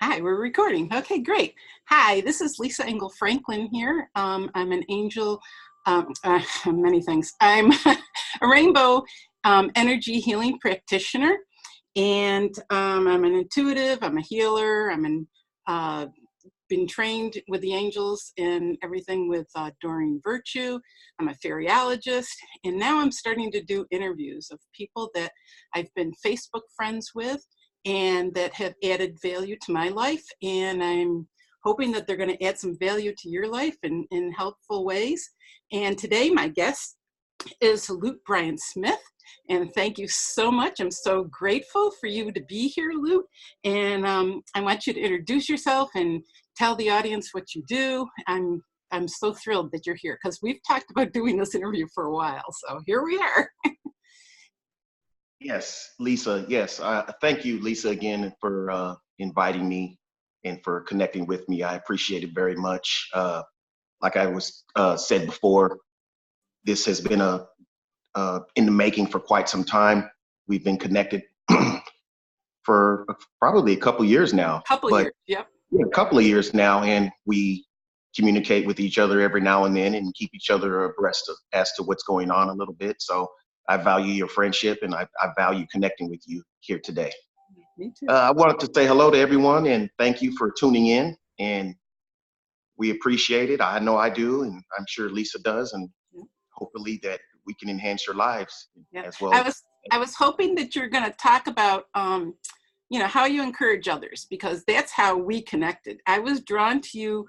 Hi, we're recording. Okay, great. Hi, this is Lisa Engel-Franklin here. I'm an angel, many things. I'm a rainbow energy healing practitioner, and I'm an intuitive, I'm a healer, been trained with the angels and everything with Doreen Virtue. I'm a fairyologist, and now I'm starting to do interviews of people that I've been Facebook friends with and that have added value to my life. And I'm hoping that they're going to add some value to your life in helpful ways. And today my guest is LOOT BRYON SMITH. And thank you so much. I'm so grateful for you to be here, LOOT. And I want you to introduce yourself and tell the audience what you do. I'm so thrilled that you're here because we've talked about doing this interview for a while. So here we are. Yes, Lisa. Yes. Thank you, Lisa, again for inviting me and for connecting with me. I appreciate it very much. Like I was said before, this has been in the making for quite some time. We've been connected for probably a couple years now. Years, yep. Yeah, a couple of years now, and we communicate with each other every now and then and keep each other abreast as to what's going on a little bit. So I value your friendship, and I value connecting with you here today. Me too. I wanted to say hello to everyone and thank you for tuning in, and we appreciate it. I know I do, and I'm sure Lisa does, and hopefully that we can enhance your lives as well. I was hoping that you're going to talk about how you encourage others, because that's how we connected. I was drawn to you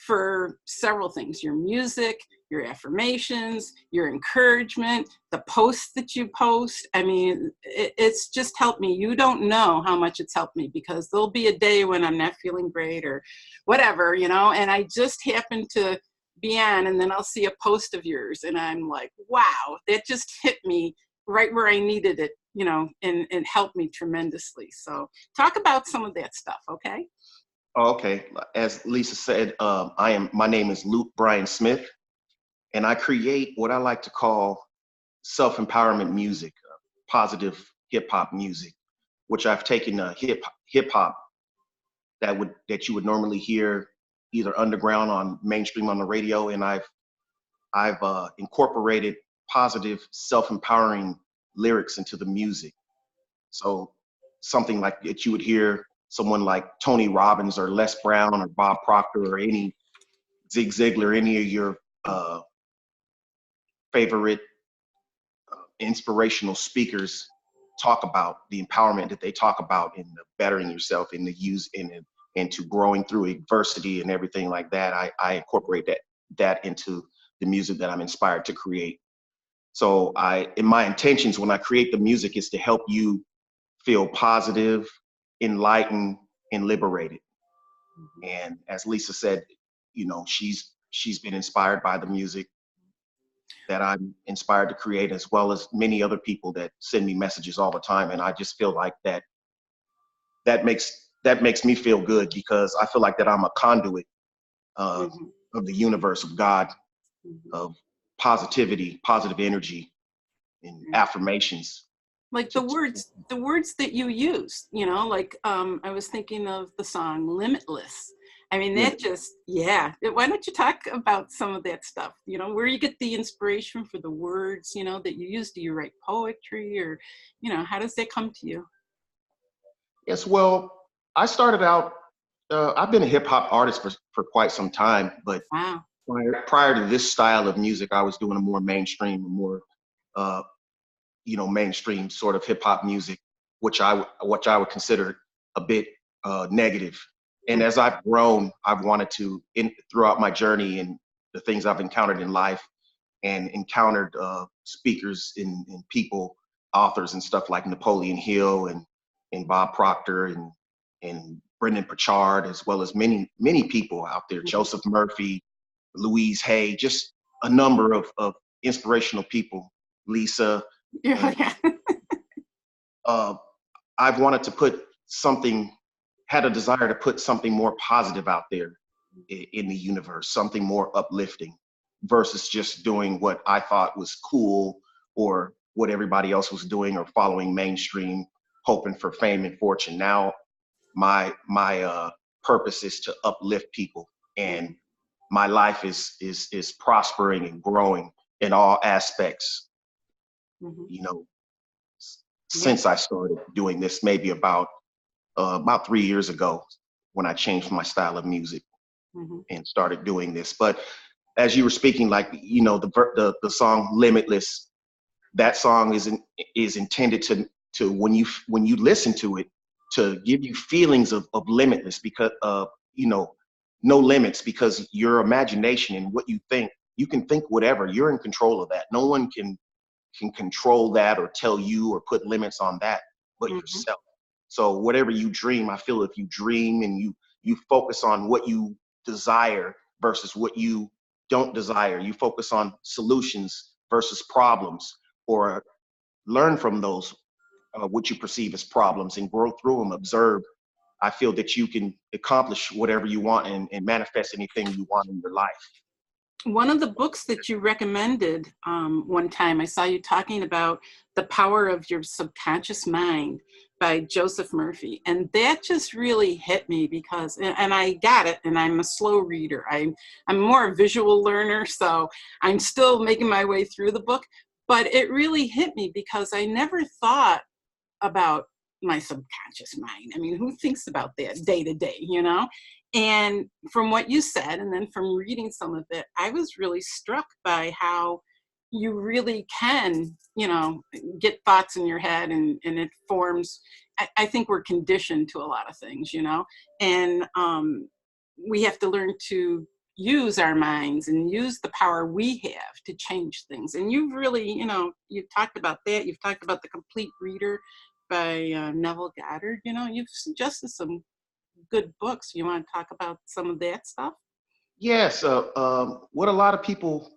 for several things: your music, your affirmations, your encouragement, the posts that you post. I mean, it's just helped me. You don't know how much it's helped me, because there'll be a day when I'm not feeling great or whatever, and I just happen to be on, and then I'll see a post of yours and I'm like, wow, that just hit me right where I needed it, and helped me tremendously. So talk about some of that stuff, okay? Okay. As Lisa said, my name is LOOT BRYON SMITH, and I create what I like to call self-empowerment music, positive hip hop music, which I've taken hip hop that you would normally hear either underground on mainstream on the radio, and I've incorporated positive self-empowering lyrics into the music. So something like that you would hear someone like Tony Robbins or Les Brown or Bob Proctor or any Zig Ziglar, any of your favorite inspirational speakers talk about, the empowerment that they talk about in the bettering yourself, in the use into growing through adversity and everything like that. I incorporate that into the music that I'm inspired to create. So in my intentions when I create the music is to help you feel positive, enlightened, and liberated. And as Lisa said, she's been inspired by the music that I'm inspired to create, as well as many other people that send me messages all the time. And I just feel like that makes me feel good, because I feel like that I'm a conduit of the universe, of God, of positivity, positive energy, and affirmations. Like the words that you use, like I was thinking of the song Limitless. I mean, that just, why don't you talk about some of that stuff, where you get the inspiration for the words, that you use? Do you write poetry, or, how does that come to you? Yes, well, I started out, I've been a hip hop artist for quite some time, but wow. Prior to this style of music, I was doing a more mainstream, mainstream sort of hip hop music, which I would consider a bit negative. And as I've grown, I've wanted to, throughout my journey and the things I've encountered in life, and encountered speakers and people, authors and stuff like Napoleon Hill and Bob Proctor and Brendan Pritchard, as well as many people out there, Joseph Murphy, Louise Hay, just a number of inspirational people, Lisa. I've wanted to had a desire to put something more positive out there in the universe, something more uplifting, versus just doing what I thought was cool or what everybody else was doing, or following mainstream, hoping for fame and fortune. Now, my purpose is to uplift people, and my life is prospering and growing in all aspects. Mm-hmm. You know, Yeah. since I started doing this, maybe about 3 years ago, when I changed my style of music Mm-hmm. and started doing this. But as you were speaking, like, the song "Limitless," that song is intended to when you listen to it, to give you feelings of limitless, because no limits, because your imagination and what you think, you can think whatever. You're in control of that. No one can control that or tell you or put limits on that but Mm-hmm. yourself. So whatever you dream, I feel if you dream and you focus on what you desire versus what you don't desire, you focus on solutions versus problems, or learn from those, what you perceive as problems, and grow through them, observe. I feel that you can accomplish whatever you want, and manifest anything you want in your life. One of the books that you recommended one time, I saw you talking about The Power of Your Subconscious Mind by Joseph Murphy. And that just really hit me because, and I got it, and I'm a slow reader. I'm more a visual learner, so I'm still making my way through the book. But it really hit me because I never thought about my subconscious mind. I mean, who thinks about that day to day, you know? And from what you said, and then from reading some of it, I was really struck by how you really can, get thoughts in your head, and it forms. I think we're conditioned to a lot of things, and we have to learn to use our minds and use the power we have to change things. And you've really, you've talked about that. You've talked about The Complete Reader by Neville Goddard. You've suggested some good books. You want to talk about some of that stuff? Yes, what a lot of people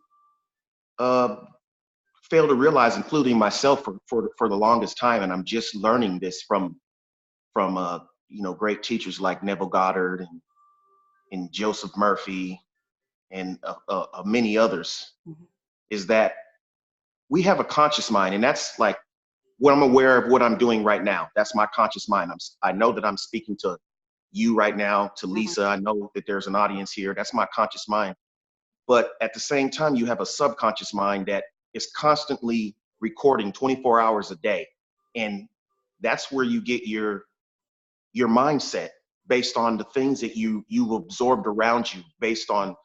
uh, fail to realize, including myself, for the longest time, and I'm just learning this from great teachers like Neville Goddard and Joseph Murphy, and many others, Mhm. is that we have a conscious mind, and that's like what I'm aware of, what I'm doing right now. That's my conscious mind. I know that I'm speaking to you right now, to Mhm. Lisa. I know that there's an audience here. That's my conscious mind. But at the same time, you have a subconscious mind that is constantly recording 24 hours a day. And that's where you get your mindset, based on the things that you've absorbed around you, based on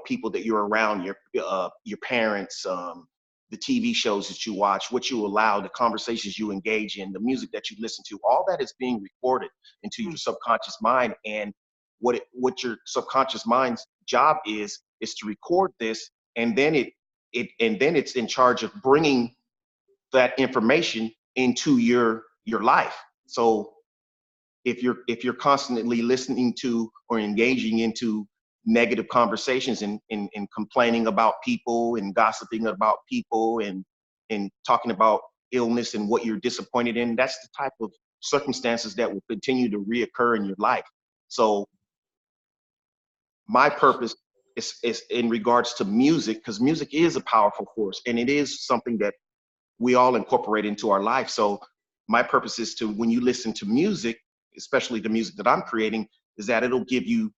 people that you're around, your parents, the TV shows that you watch, what you allow, the conversations you engage in, the music that you listen to. All that is being recorded into your subconscious mind. And what your subconscious mind's job is to record this, and then it's in charge of bringing that information into your life. So if you're constantly listening to or engaging into negative conversations, and complaining about people, and gossiping about people, and talking about illness and what you're disappointed in, that's the type of circumstances that will continue to reoccur in your life. So my purpose is in regards to music, because music is a powerful force, and it is something that we all incorporate into our life. So my purpose is to, when you listen to music, especially the music that I'm creating, is that it'll give you,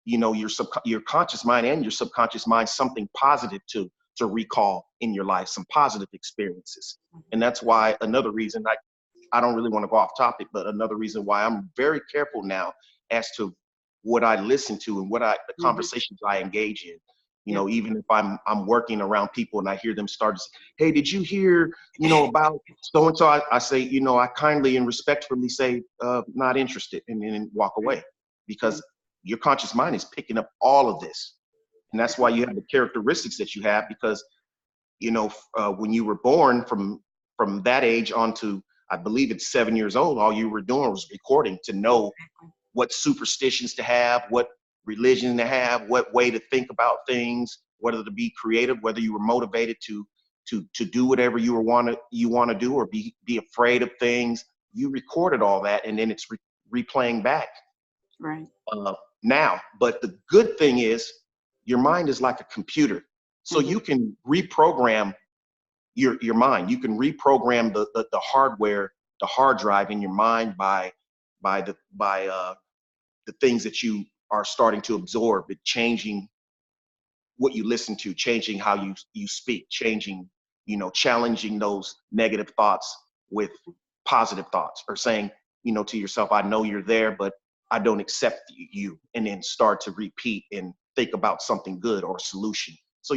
your conscious mind and your subconscious mind something positive to recall in your life, some positive experiences. And that's why another reason, I don't really want to go off topic, but another reason why I'm very careful now as to what I listen to, and the Mhm. conversations I engage in. Yeah. Even if I'm working around people and I hear them start to say, "Hey, did you hear, about so and so?" I say, I kindly and respectfully say, "Not interested," and then walk Right. away, Right. because your conscious mind is picking up all of this, and that's why you have the characteristics that you have. Because when you were born, from that age on to, I believe it's 7 years old, all you were doing was recording to know Exactly. what superstitions to have, what religion to have, what way to think about things, whether to be creative, whether you were motivated to do whatever you want to do, or be afraid of things. You recorded all that, and then it's replaying back Right. uh, now. But the good thing is, your mind is like a computer, so Mhm. you can reprogram your mind. You can reprogram the hardware, the hard drive in your mind, by the things that you are starting to absorb, it changing what you listen to, changing how you speak, changing, challenging those negative thoughts with positive thoughts, or saying, to yourself, I know you're there, but I don't accept you. And then start to repeat and think about something good or solution. So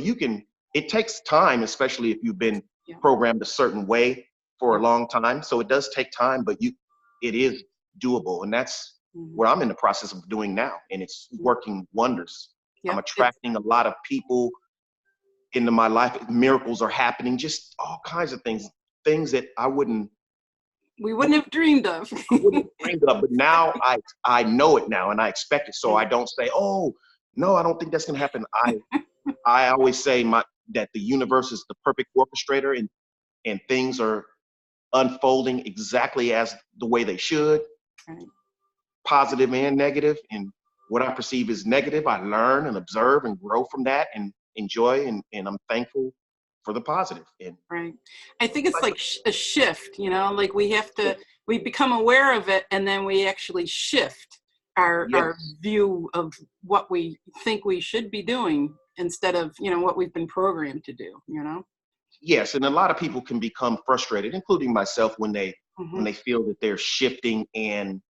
it takes time, especially if you've been Yeah. programmed a certain way for a Yeah. long time. So it does take time, but it is doable. And that's what I'm in the process of doing now. And it's working wonders. I'm Yep. attracting a lot of people into my life. Miracles are happening, just all kinds of things that We wouldn't have dreamed of. I wouldn't dream of. But now I know it now, and I expect it. So I don't say, oh, no, I don't think that's going to happen. I always say that the universe is the perfect orchestrator, and things are unfolding exactly as the way they should, Right. positive and negative. And what I perceive as negative, I learn and observe and grow from that and enjoy, and I'm thankful for the positive. And Right. I think it's like a shift, like we become aware of it, and then we actually shift our view of what we think we should be doing instead of, what we've been programmed to do, Yes, and a lot of people can become frustrated, including myself, when they feel that they're shifting and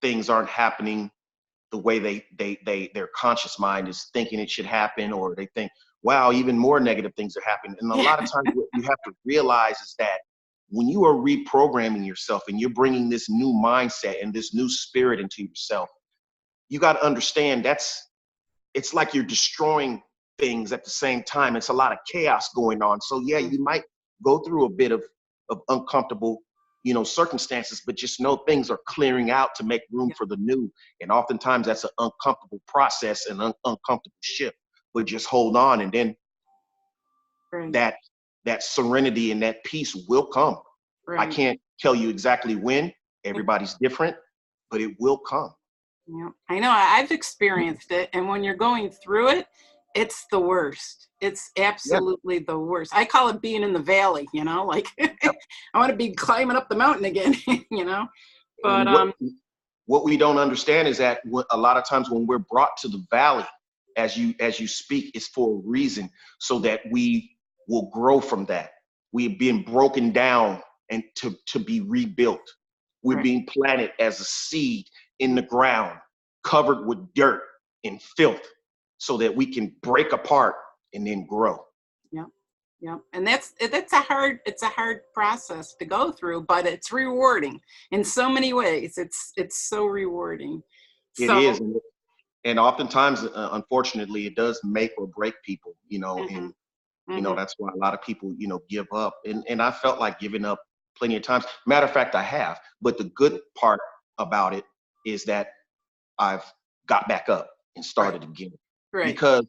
things aren't happening the way their conscious mind is thinking it should happen, or they think, wow, even more negative things are happening. And a lot of times what you have to realize is that when you are reprogramming yourself and you're bringing this new mindset and this new spirit into yourself, you got to understand it's like you're destroying things at the same time. It's a lot of chaos going on. So yeah, you might go through a bit of uncomfortable, circumstances, but just know things are clearing out to make room for the new. And oftentimes that's an uncomfortable process and uncomfortable shift, but just hold on. And then that serenity and that peace will come. Right. I can't tell you exactly when. Everybody's different, but it will come. Yeah, I know. I've experienced it. And when you're going through it, it's the worst. It's absolutely the worst. I call it being in the valley, like I want to be climbing up the mountain again, But what we don't understand is that a lot of times when we're brought to the valley, as you speak, is for a reason, so that we will grow from that. We're being broken down and to be rebuilt. We're being planted as a seed in the ground, covered with dirt and filth, so that we can break apart and then grow. Yeah. And it's a hard process to go through, but it's rewarding in so many ways. It's so rewarding. It is. And oftentimes, unfortunately, it does make or break people, and that's why a lot of people, give up. And I felt like giving up plenty of times. Matter of fact, I have. But the good part about it is that I've got back up and started again. Right. Because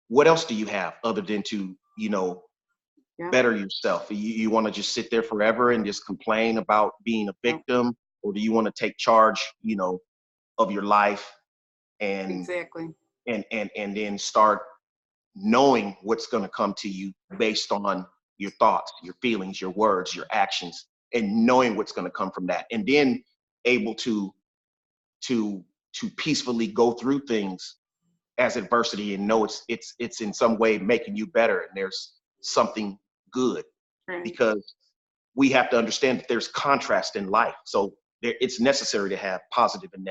what else do you have other than to, better yourself? You want to just sit there forever and just complain about being a victim, or do you want to take charge, of your life and and then start knowing what's going to come to you based on your thoughts, your feelings, your words, your actions, and knowing what's going to come from that, and then able to peacefully go through things as adversity and know it's in some way making you better, and there's something good. Because we have to understand that there's contrast in life. So it's necessary to have positive and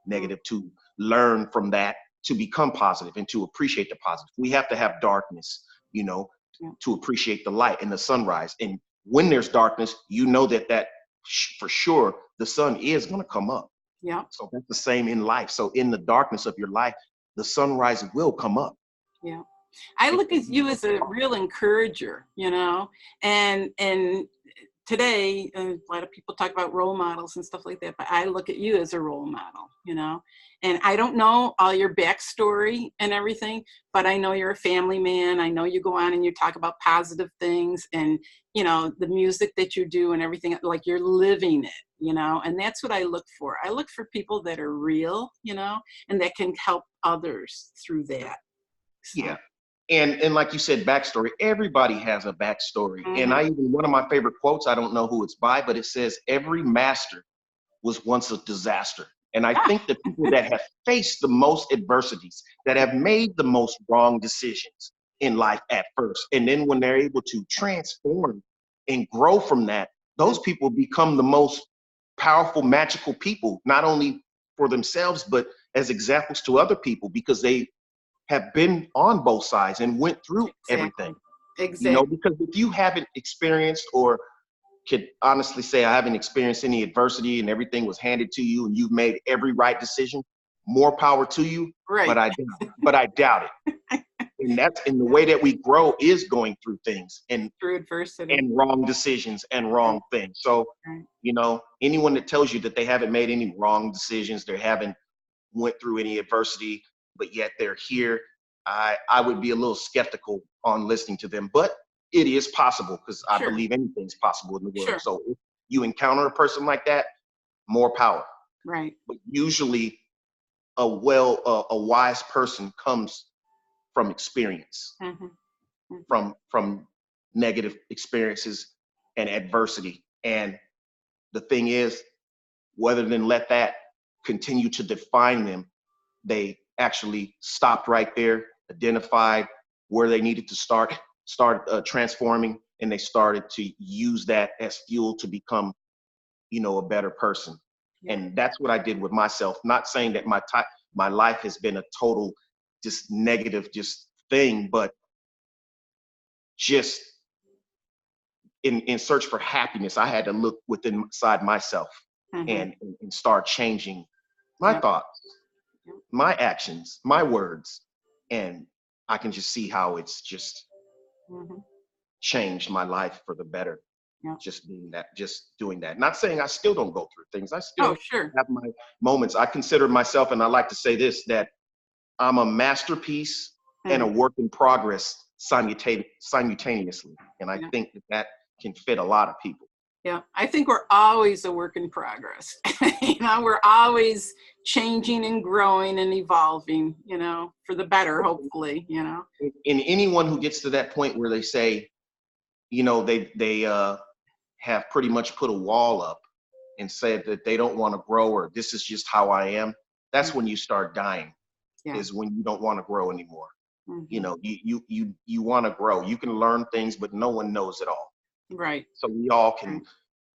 negative to learn from that, to become positive and to appreciate the positive. We have to have darkness, to appreciate the light and the sunrise. And when there's darkness, that for sure the sun is going to come up. Yeah. So that's the same in life. So in the darkness of your life, the sunrise will come up. Yeah. I look at you as a real encourager, and today a lot of people talk about role models and stuff like that, but I look at you as a role model, and I don't know all your backstory and everything, but I know you're a family man. I know you go on and you talk about positive things, and the music that you do and everything, like you're living it, and that's what I look for. I look for people that are real, and that can help others through that. So. Yeah. And like you said, backstory, everybody has a backstory. And one of my favorite quotes, I don't know who it's by, but it says, every master was once a disaster. And I think the people that have faced the most adversities, that have made the most wrong decisions in life at first, and then when they're able to transform and grow from that, those people become the most powerful, magical people, not only for themselves, but as examples to other people, because they have been on both sides and went through everything. You know, Exactly. because if you haven't experienced, or could honestly say I haven't experienced any adversity and everything was handed to you and you've made every right decision, more power to you. Right. But I doubt it. And that's in the way that we grow is going through things Through adversity. and wrong decisions and wrong things. So, Right. you know, anyone that tells you that they haven't made any wrong decisions, they haven't went through any adversity, but yet they're here, I would be a little skeptical on listening to them. But it is possible, because I Sure. believe anything's possible in the world. Sure. So if you encounter a person like that, more power. Right. But usually a wise person comes from experience, Mm-hmm. Mm-hmm. from negative experiences and adversity. And the thing is, rather than let that continue to define them, they actually stopped right there, identified where they needed to start transforming, and they started to use that as fuel to become, you know, a better person. Yeah. And that's what I did with myself. Not saying that my life has been a total just negative just thing, but just in search for happiness, I had to look within inside myself Mm-hmm. and start changing my Yep. thoughts, Yep. my actions, my words. And I can just see how it's just Mm-hmm. changed my life for the better. Yep. Just doing that. Not saying I still don't go through things. I Oh, still sure. have my moments. I consider myself, and I like to say this, that I'm a masterpiece and a Mm-hmm. work in progress simultaneously. And I Yeah. think that can fit a lot of people. Yeah. I think we're always a work in progress. You know, we're always changing and growing and evolving, you know, for the better, hopefully, you know. And anyone who gets to that point where they say, you know, they have pretty much put a wall up and said that they don't want to grow, or this is just how I am, Yeah. that's when you start dying, Yeah. is when you don't want to grow anymore. You Mm-hmm. know, you want to grow. You can learn things, but no one knows it all. Right. So we all can, Right.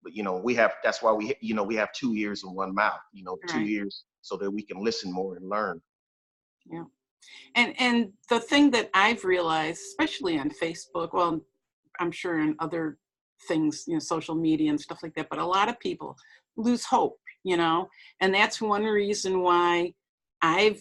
but you know, that's why we have two ears and one mouth, you know, two Right. ears so that we can listen more and learn. Yeah. And the thing that I've realized, especially on Facebook, well, I'm sure in other things, you know, social media and stuff like that, but a lot of people lose hope, you know, and that's one reason why I've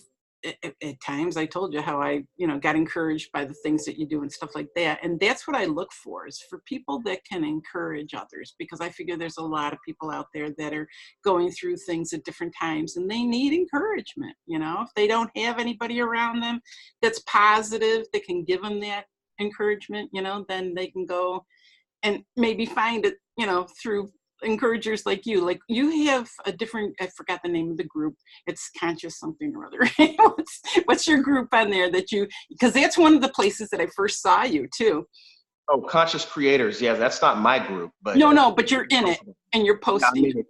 at times I told you how I, you know, got encouraged by the things that you do and stuff like that. And that's what I look for, is for people that can encourage others, because I figure there's a lot of people out there that are going through things at different times and they need encouragement. You know, if they don't have anybody around them that's positive, that can give them that encouragement, you know, then they can go and maybe find it, you know, through encouragers like you. Like, you have a different, I forgot the name of the group, it's conscious something or other. What's your group on there that you, because that's one of the places that I first saw you too. Oh, conscious creators. Yeah, that's not my group, but No, but you're in it and you're yeah, I posting mean, it.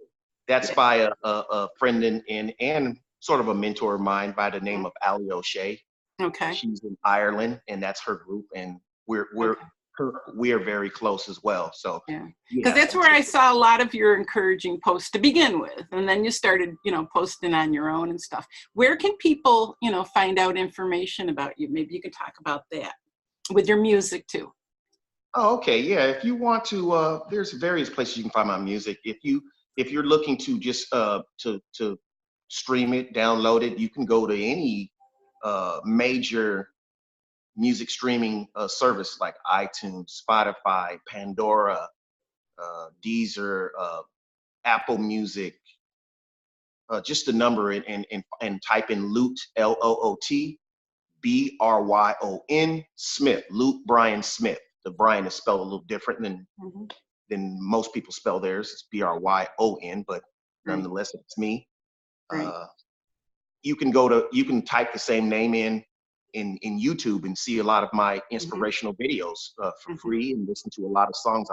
that's Yeah. by a friend and sort of a mentor of mine by the name of Ali O'Shea. Okay. She's in Ireland, and that's her group, and Okay. we are very close as well. So Yeah, because yeah, that's where I saw a lot of your encouraging posts to begin with, and then you started, you know, posting on your own and stuff. Where can people, you know, find out information about you? Maybe you can talk about that with your music too. Oh, okay, yeah. If you want to, there's various places you can find my music. If you're looking to just to stream it, download it, you can go to any major music streaming service like iTunes, Spotify, Pandora, Deezer, Apple Music, just a number, and type in Loot, LOOT BRYON Smith, Loot Bryan Smith. The Bryan is spelled a little different Mm-hmm. than most people spell theirs. It's BRYON, but Right, nonetheless, it's me. right. Uh, you can type the same name in YouTube and see a lot of my Mm-hmm. inspirational videos for Mm-hmm. free, and listen to a lot of songs.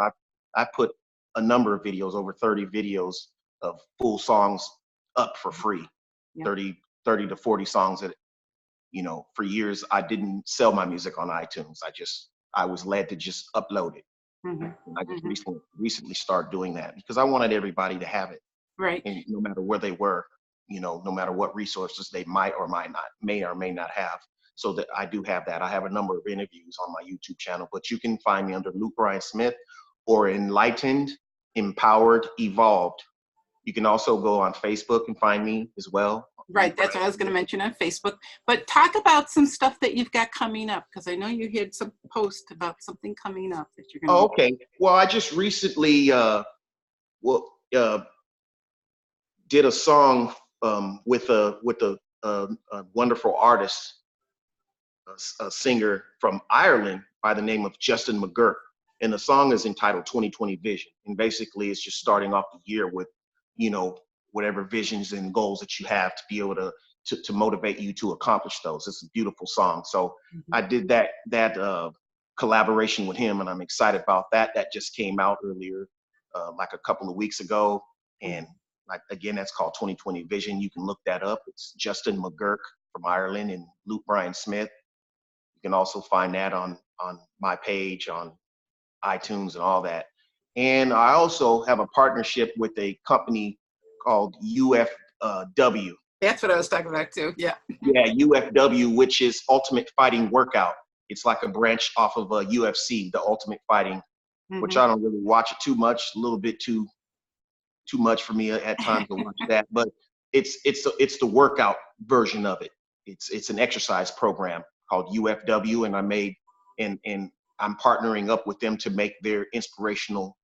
I put a number of videos, over 30 videos of full songs up for free. Yeah. 30 to 40 songs that, for years I didn't sell my music on iTunes. I was led to just upload it. Mm-hmm. And I just Mm-hmm. recently started doing that because I wanted everybody to have it. Right. And no matter where they were, no matter what resources they may or may not have. So that I do have that. I have a number of interviews on my YouTube channel, but you can find me under Loot Bryon Smith or Enlightened, Empowered, Evolved. You can also go on Facebook and find me as well. Right, that's what I was going to mention on Facebook. But talk about some stuff that you've got coming up, because I know you had some post about something coming up that you're going to. Oh, okay. Well, I just recently did a song with a wonderful artist, a singer from Ireland by the name of Justin McGurk. And the song is entitled 2020 Vision. And basically it's just starting off the year with, whatever visions and goals that you have to be able to motivate you to accomplish those. It's a beautiful song. So I did that collaboration with him, and I'm excited about that. That just came out earlier, like a couple of weeks ago. And like, again, that's called 2020 Vision. You can look that up. It's Justin McGurk from Ireland and Loot Bryon Smith. You can also find that on my page on iTunes and all that. And I also have a partnership with a company called UFW. That's what I was talking about too. Yeah. Yeah, UFW, which is Ultimate Fighting Workout. It's like a branch off of UFC, the Ultimate Fighting, which I don't really watch it too much. A little bit too much for me at times to watch that. But it's the workout version of it. It's an exercise program called UFW, and I made and I'm partnering up with them to make their inspirational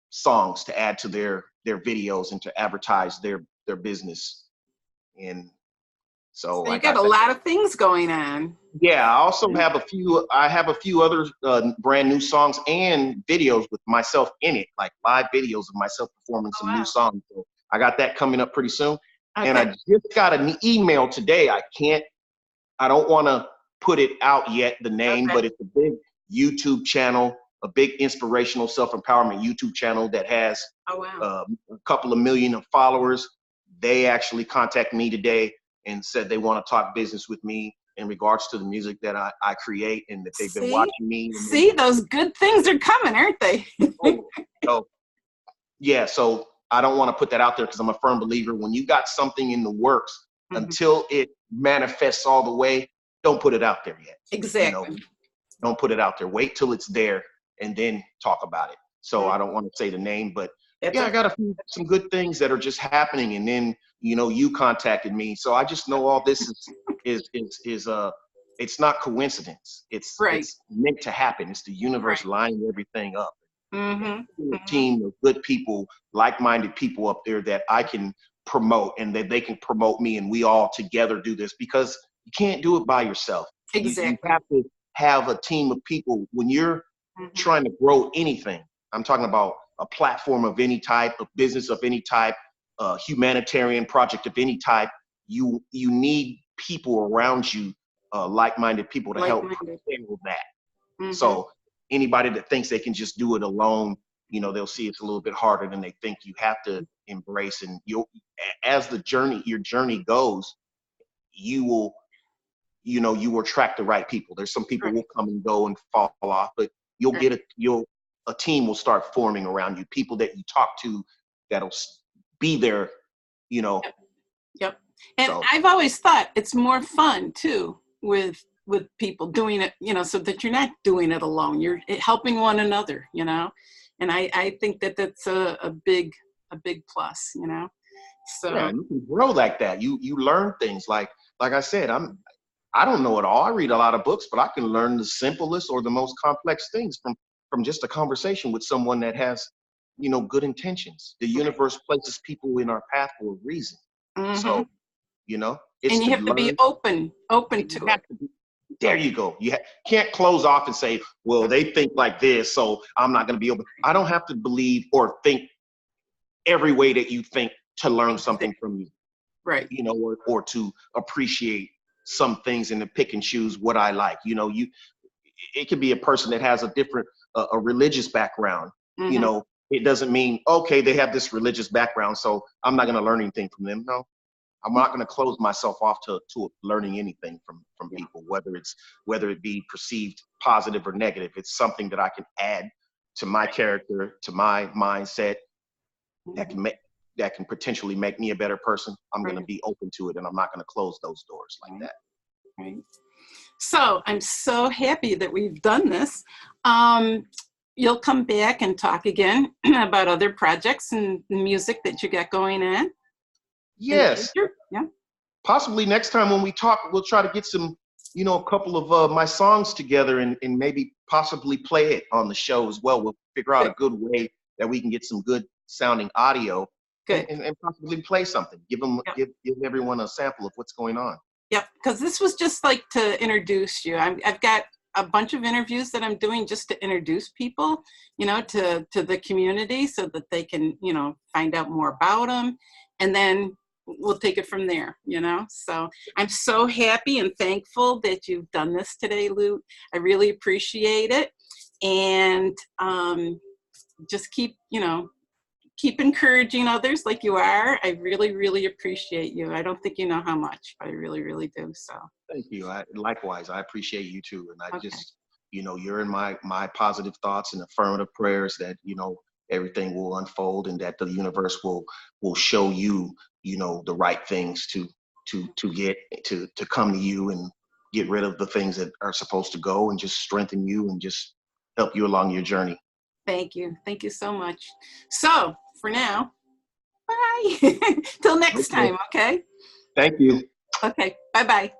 songs to add to their videos and to advertise their business. And so you got a lot of things going on. Yeah, I also have a few other brand new songs and videos with myself in it, like live videos of myself performing some new songs. So I got that coming up pretty soon. Okay. And I just got an email today. I don't want to put it out yet, the name, but it's a big YouTube channel, a big inspirational self-empowerment YouTube channel that has a couple of million of followers. They actually contacted me today and said they want to talk business with me in regards to the music that I create, and that they've been watching me. See, those good things are coming, aren't they? So I don't want to put that out there because I'm a firm believer when you got something in the works, until it manifests all the way, don't put it out there yet. Exactly. Don't put it out there. Wait till it's there and then talk about it. So I don't want to say the name, but I got some good things that are just happening. And then, you contacted me. So I just know all this is it's not coincidence. It's meant to happen. It's the universe lining everything up. A team of good people, like-minded people up there that I can promote, and that they can promote me, and we all together do this, because you can't do it by yourself. Exactly. You have to have a team of people when you're trying to grow anything. I'm talking about a platform of any type, a business of any type, a humanitarian project of any type. You need people around you, like-minded people to help handle that. So anybody that thinks they can just do it alone, they'll see it's a little bit harder than they think. You have to embrace, and as your journey goes, you will attract the right people. There's some people will come and go and fall off, but you'll get a team will start forming around you. People that you talk to that'll be there, Yep. And I've always thought it's more fun too with people doing it, so that you're not doing it alone. You're helping one another, And I think that's a big plus, So you can grow like that. You learn things like I said, I don't know it all. I read a lot of books, but I can learn the simplest or the most complex things from just a conversation with someone that has, good intentions. The universe places people in our path for a reason. So, it's and you have to be open to it. There you go. You can't close off and say, well, they think like this, so I'm not going to be able. I don't have to believe or think every way that you think to learn something from you. Right. Or to appreciate some things and to pick and choose what I like. It could be a person that has a different, a religious background. it doesn't mean, okay, they have this religious background, so I'm not going to learn anything from them. No, I'm not going to close myself off to learning anything from people, whether it be perceived positive or negative. It's something that I can add to my character, to my mindset, that can potentially make me a better person. I'm going to be open to it, and I'm not going to close those doors like that. Right. So I'm so happy that we've done this. You'll come back and talk again about other projects and music that you got going on. Yes. Yeah. Possibly next time when we talk, we'll try to get some, a couple of my songs together and maybe possibly play it on the show as well. We'll figure out a good way that we can get some good sounding audio and possibly play something. Give everyone a sample of what's going on. Yep, because this was just like to introduce you. I've got a bunch of interviews that I'm doing just to introduce people, to the community so that they can, find out more about them. And then we'll take it from there, So I'm so happy and thankful that you've done this today, Loot. I really appreciate it. And just keep encouraging others like you are. I really, really appreciate you. I don't think you know how much, but I really, really do. So thank you. Likewise, I appreciate you too. And I just, you're in my positive thoughts and affirmative prayers that, everything will unfold and that the universe will show you, the right things to come to you and get rid of the things that are supposed to go and just strengthen you and just help you along your journey. Thank you. Thank you so much. So for now, bye. Till next time, okay? Thank you. Okay, bye-bye.